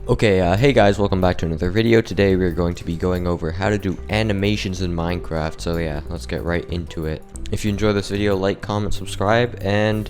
Okay, hey guys, welcome back to another video. Today we're going to be going over how to do animations in Minecraft. So yeah, let's get right into it. If you enjoy this video, like, comment, subscribe, and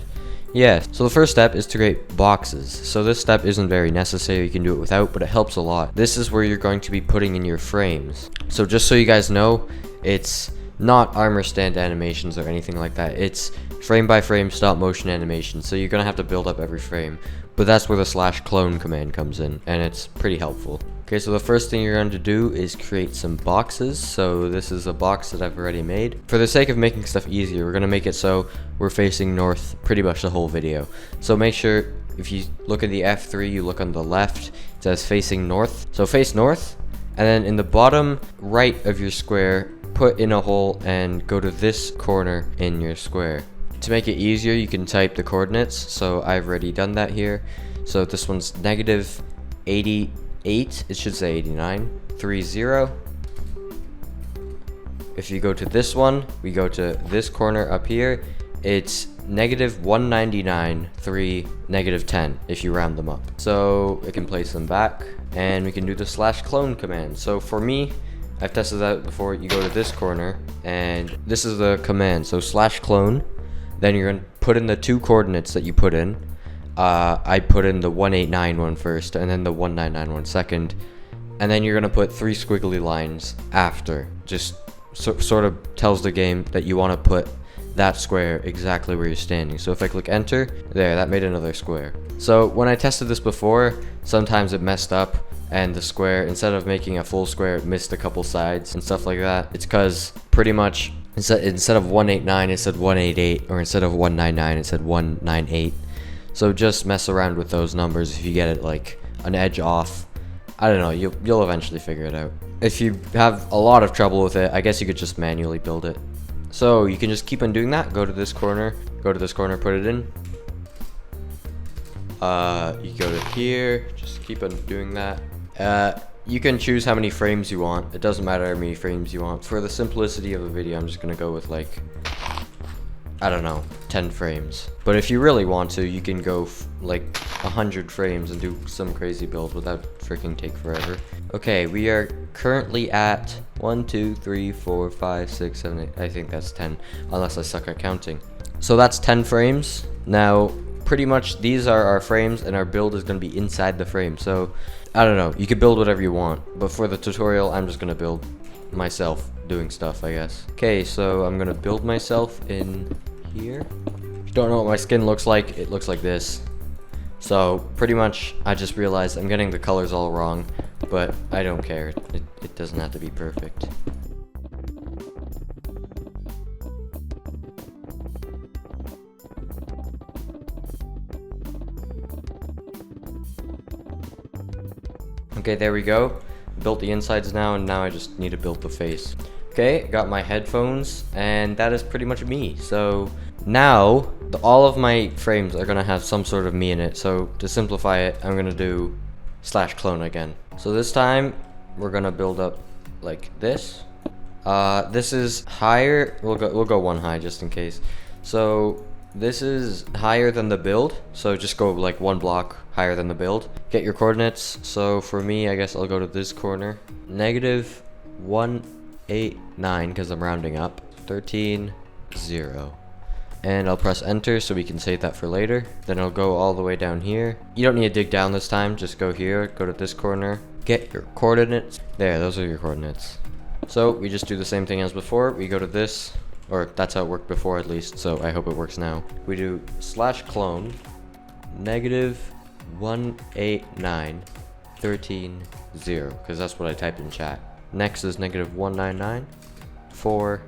yeah. So the first step is to create boxes. So this step isn't very necessary, you can do it without, but it helps a lot. This is where you're going to be putting in your frames. So just so you guys know, it's not armor stand animations or anything like that. It's frame by frame stop motion animation. So you're gonna have to build up every frame. But that's where the /clone command comes in, and it's pretty helpful. Okay, so the first thing you're going to do is create some boxes. So this is a box that I've already made. For the sake of making stuff easier, we're going to make it so we're facing north pretty much the whole video. So make sure if you look at the F3, you look on the left, it says facing north. So face north, and then in the bottom right of your square, put in a hole and go to this corner in your square. To make it easier, you can type the coordinates, so I've already done that here. So this one's negative 88, it should say 89, 30. If you go to this one, we go to this corner up here, it's negative 199, 3, negative 10, if you round them up. So we can place them back, and we can do the /clone command. So for me, I've tested that before. You go to this corner, and this is the command, so /clone. Then you're going to put in the two coordinates that you put in. I put in the 189 one first, and then the 199 one second. And then you're going to put 3 squiggly lines after. Just sort of tells the game that you want to put that square exactly where you're standing. So if I click enter, there, that made another square. So when I tested this before, sometimes it messed up. And the square, instead of making a full square, it missed a couple sides and stuff like that. It's because pretty much instead of 189 it said 188, or instead of 199 it said 198. So just mess around with those numbers. If you get it like an edge off, I don't know, you'll eventually figure it out. If you have a lot of trouble with it, I guess you could just manually build it. So you can just keep on doing that. Go to this corner, put it in. You go to here, just keep on doing that. You can choose how many frames you want. It doesn't matter how many frames you want. For the simplicity of the video, I'm just gonna go with like, I don't know, 10 frames. But if you really want to, you can go like 100 frames and do some crazy build without freaking take forever. Okay, we are currently at 1, 2, 3, 4, 5, 6, 7, 8. I think that's 10, unless I suck at counting. So that's 10 frames. Now, pretty much these are our frames, and our build is going to be inside the frame. So I don't know, you could build whatever you want, but for the tutorial I'm just going to build myself doing stuff, I guess. Okay, so I'm going to build myself in here. If you don't know what my skin looks like, it looks like this. So pretty much I just realized I'm getting the colors all wrong, but I don't care, it doesn't have to be perfect. Okay, there we go. Built the insides now, and now I just need to build the face. Okay, got my headphones, and that is pretty much me. So now, all of my frames are gonna have some sort of me in it. So to simplify it, I'm gonna do /clone again. So this time, we're gonna build up like this. This is higher. We'll go one high just in case. So this is higher than the build, so just go like one block higher than the build. Get your coordinates. So for me, I guess I'll go to this corner. Negative 189, because I'm rounding up. 13, 0. And I'll press enter so we can save that for later. Then I'll go all the way down here. You don't need to dig down this time, just go here, go to this corner. Get your coordinates. There, those are your coordinates. So we just do the same thing as before. We go to this. Or that's how it worked before, at least, so I hope it works now. We do /clone, negative 189, 13, 0, because that's what I typed in chat. Next is negative 199, 4,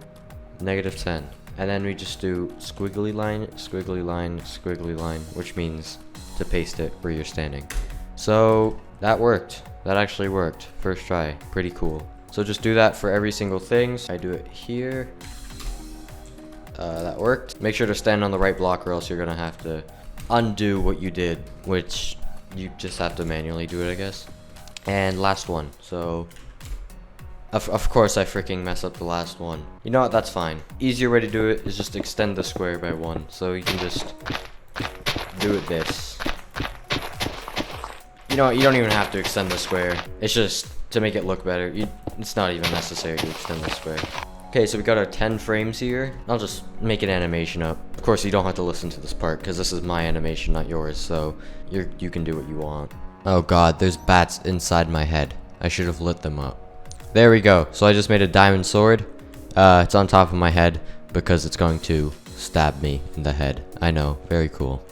negative 10. And then we just do squiggly line, squiggly line, squiggly line, which means to paste it where you're standing. So that worked. That actually worked. First try. Pretty cool. So just do that for every single thing. So I do it here. That worked. Make sure to stand on the right block, or else you're gonna have to undo what you did, which you just have to manually do it, I guess. And last one. So of course I freaking mess up the last one. You know what, that's fine. Easier way to do it is just extend the square by 1. So you can just do it this. You know what, you don't even have to extend the square. It's just to make it look better. It's not even necessary to extend the square. Okay, so we got our 10 frames here. I'll just make an animation up. Of course, you don't have to listen to this part because this is my animation, not yours. So you can do what you want. Oh god, there's bats inside my head. I should have lit them up. There we go. So I just made a diamond sword. It's on top of my head because it's going to stab me in the head. I know, very cool.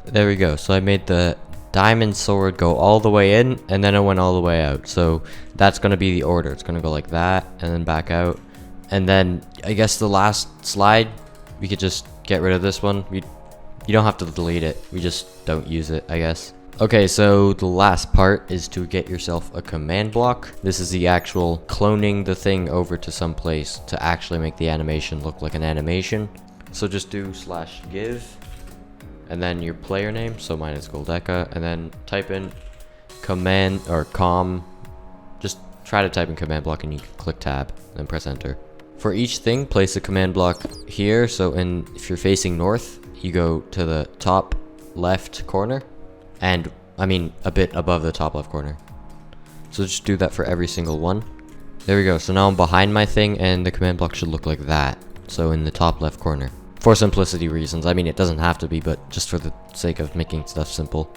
There we go. So I made the diamond sword go all the way in, and then it went all the way out. So that's going to be the order. It's going to go like that, and then back out. And then I guess the last slide, we could just get rid of this one. You don't have to delete it. We just don't use it, I guess. Okay, so the last part is to get yourself a command block. This is the actual cloning the thing over to some place to actually make the animation look like an animation. So just do /give. And then your player name, so mine is Goldeka, and then type in command or just try to type in command block and you can click tab, then press enter. For each thing, place a command block here, so if you're facing north, you go to the top left corner, and I mean a bit above the top left corner. So just do that for every single one. There we go, so now I'm behind my thing and the command block should look like that, so in the top left corner. For simplicity reasons. I mean, it doesn't have to be, but just for the sake of making stuff simple.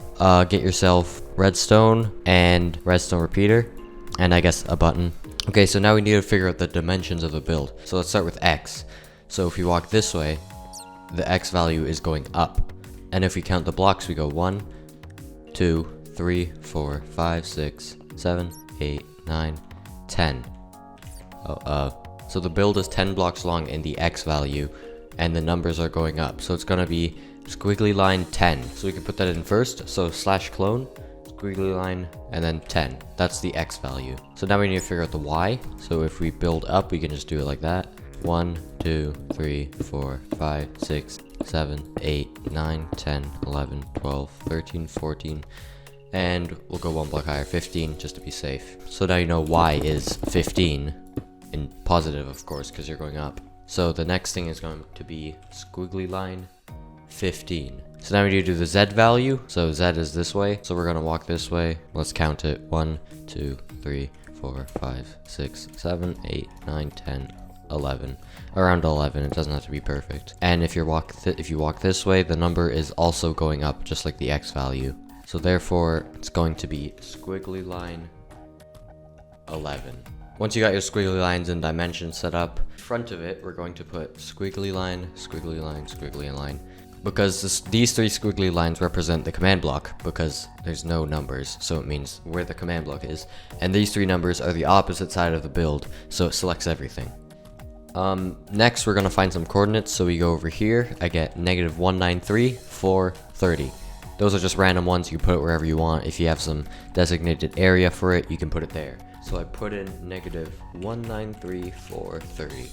Get yourself redstone and redstone repeater, and I guess a button. Okay, so now we need to figure out the dimensions of the build. So let's start with X. So if we walk this way, the X value is going up. And if we count the blocks, we go 1, 2, 3, 4, 5, 6, 7, 8, 9, 10. So the build is 10 blocks long in the X value, and the numbers are going up, so it's gonna be squiggly line 10. So we can put that in first, so /clone, squiggly line, and then 10. That's the X value. So now we need to figure out the Y. So if we build up, we can just do it like that. 1, 2, 3, 4, 5, 6, 7, 8, 9, 10, 11, 12, 13, 14, and we'll go one block higher, 15, just to be safe. So now you know Y is 15, in positive of course, because you're going up. So the next thing is going to be squiggly line 15. So now we need to do the Z value. So Z is this way. So we're going to walk this way. Let's count it. 1, 2, 3, 4, 5, 6, 7, 8, 9, 10, 11. Around 11. It doesn't have to be perfect. And if you walk this way, the number is also going up, just like the X value. So therefore, it's going to be squiggly line 11. Once you got your squiggly lines and dimensions set up, in front of it, we're going to put squiggly line, squiggly line, squiggly line. Because these three squiggly lines represent the command block, because there's no numbers, so it means where the command block is. And these three numbers are the opposite side of the build, so it selects everything. Next, we're going to find some coordinates, so we go over here. I get -193, 4, 30. Those are just random ones, you can put it wherever you want. If you have some designated area for it, you can put it there. So I put in -193, 4, 30.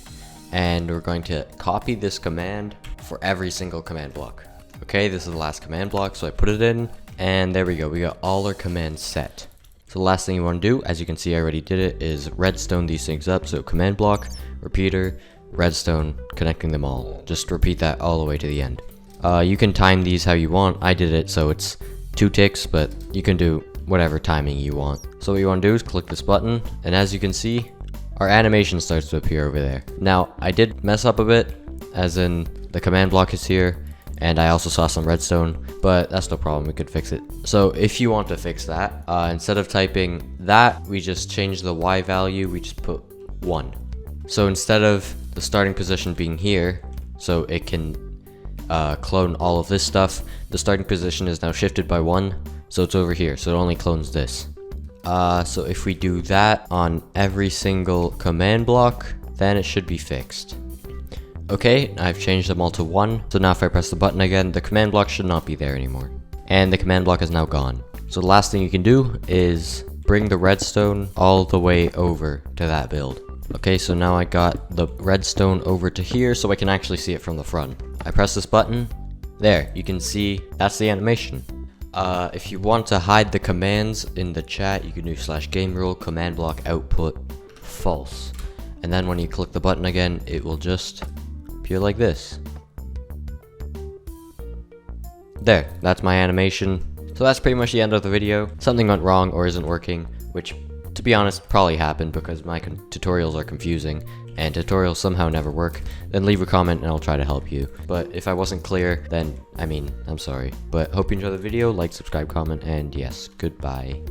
And we're going to copy this command for every single command block. Okay, this is the last command block, so I put it in, and there we go. We got all our commands set. So the last thing you want to do, as you can see I already did it, is redstone these things up. So command block, repeater, redstone, connecting them all. Just repeat that all the way to the end. You can time these how you want. I did it so it's 2 ticks, but you can do whatever timing you want. So what you want to do is click this button, and as you can see, our animation starts to appear over there. Now, I did mess up a bit, as in the command block is here, and I also saw some redstone, but that's no problem, we could fix it. So if you want to fix that, instead of typing that, we just change the Y value, we just put 1. So instead of the starting position being here, so it can clone all of this stuff, the starting position is now shifted by 1, so it's over here, so it only clones this. So if we do that on every single command block, then it should be fixed. Okay, I've changed them all to 1, so now if I press the button again, the command block should not be there anymore. And the command block is now gone. So the last thing you can do is bring the redstone all the way over to that build. Okay, so now I got the redstone over to here, so I can actually see it from the front. I press this button, there, you can see, that's the animation. If you want to hide the commands in the chat, you can do /game rule command block output false. And then when you click the button again, it will just appear like this. There, that's my animation. So that's pretty much the end of the video. Something went wrong or isn't working, which, to be honest, probably happened because my tutorials are confusing and tutorials somehow never work, then leave a comment and I'll try to help you. But if I wasn't clear, then, I mean, I'm sorry. But hope you enjoyed the video, like, subscribe, comment, and yes, goodbye.